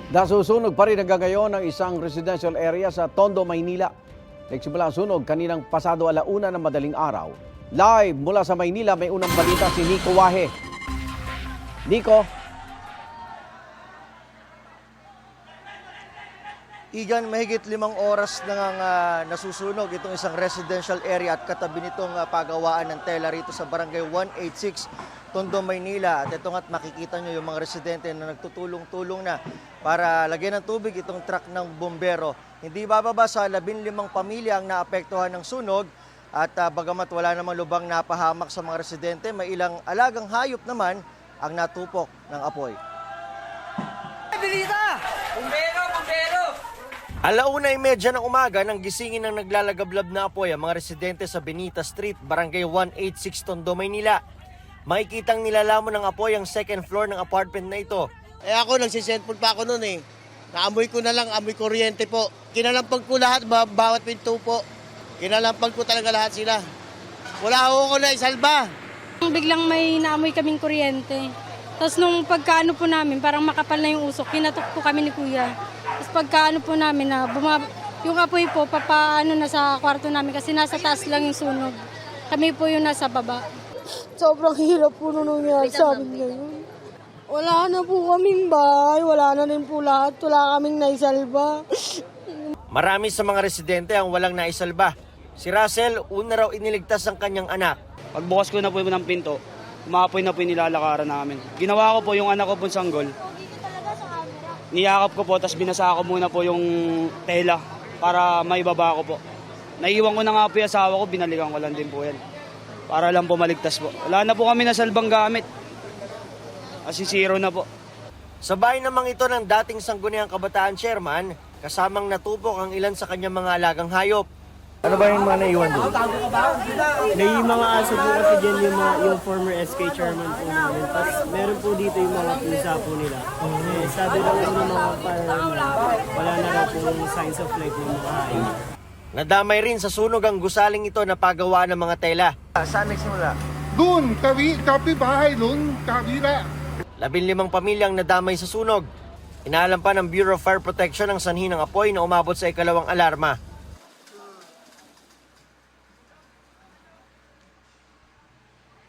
Nasusunog pa rin hanggang ngayon ang isang residential area sa Tondo, Maynila. Nagsimula ang sunog kaninang pasado 1:00 ng madaling araw. Live mula sa Maynila, may unang balita si Nico Wahe. Nico? Igan, mahigit 5 oras na nasusunog itong isang residential area at katabi nitong pagawaan ng tela rito sa barangay 186, Tondo, Maynila. At ito nga't makikita nyo yung mga residente na nagtutulong-tulong na para lagyan ng tubig itong truck ng bombero. Hindi bababa sa 15 pamilya ang naapektuhan ng sunog at bagamat wala namang lubang napahamak sa mga residente, may ilang alagang hayop naman ang natupok ng apoy. Bilita! Bumbero! Bumbero! 1:30 ng umaga nang gisingin ng naglalagablab na apoy ang mga residente sa Benita Street, Barangay 186, Tondo, Maynila. Makikitang nilalamon ng apoy ang second floor ng apartment na ito. Ako, nagsiselfon pa ako noon eh. Naamoy ko na lang, amoy kuryente po. Kinalampag ko lahat, bawat pinto po. Kinalampag ko talaga lahat sila. Wala ako na isalba. Biglang may naamoy kaming kuryente. Tapos nung pagkaano po namin, parang makapal na yung usok, kinatok po kami ni Kuya. Tapos pagkaano po namin na yung apoy po, papaano na sa kwarto namin kasi nasa taas lang yung sunog. Kami po yung nasa baba. Sobrang hirap po nung nangyari sa amin ngayon. Wala na po kaming bahay, wala na rin po lahat, wala kaming naisalba. Marami sa mga residente ang walang naisalba. Si Russell, una raw iniligtas ang kanyang anak. Pagbukas ko na po ng pinto, umapoy na po yung nilalakaran namin. Ginawa ko po yung anak ko po sanggol. Niyakap ko po, tapos binasa ko muna po yung tela para maibaba ko po. Naiwan ko na nga po yung asawa ko, binalikan ko lang din po yan. Para lang po maligtas po. Wala na po kami nasalbang gamit. Kasi zero na po. Sa bahay namang ito ng dating Sangguniang Kabataan Chairman, kasamang natupok ang ilan sa kanyang mga alagang hayop. Ano ba yung mga naiwan doon? May mga aso po kasi dyan yung former SK chairman po namin. Tapos meron po dito yung mga pusa po nila. Eh, sabi daw po ng mga fireman, wala na raw pong signs of life ng mga hayop. Nadamay rin sa sunog ang gusaling ito na paggawa ng mga tela. Saan nagsimula? Doon, bahay doon, kabila. 15 pamilyang nadamay sa sunog. Inaalam pa ng Bureau of Fire Protection ang sanhi ng apoy na umabot sa ikalawang alarma.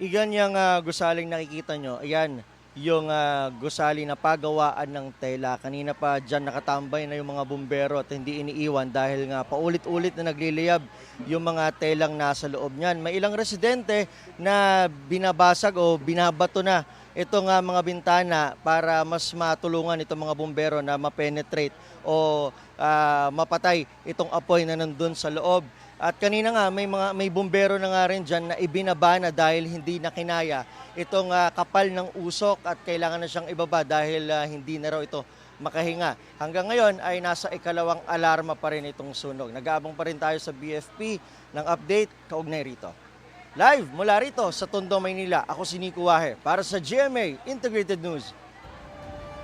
Igan yung gusaling nakikita nyo. Ayan, yung gusali na pagawaan ng tela. Kanina pa dyan nakatambay na yung mga bumbero at hindi iniiwan dahil nga paulit-ulit na nagliliyab yung mga telang nasa loob niyan. May ilang residente na binabasag o binabato na itong mga bintana para mas matulungan itong mga bumbero na ma-penetrate o mapatay itong apoy na nandun sa loob. At kanina nga may bumbero na nga rin dyan na ibinaba na dahil hindi na kinaya itong kapal ng usok at kailangan na siyang ibaba dahil hindi na raw ito makahinga. Hanggang ngayon ay nasa ikalawang alarma pa rin itong sunog. Nag-aabang pa rin tayo sa BFP ng update kaugnay rito. Live mula rito sa Tondo, Maynila, ako si Nico Wahe para sa GMA Integrated News.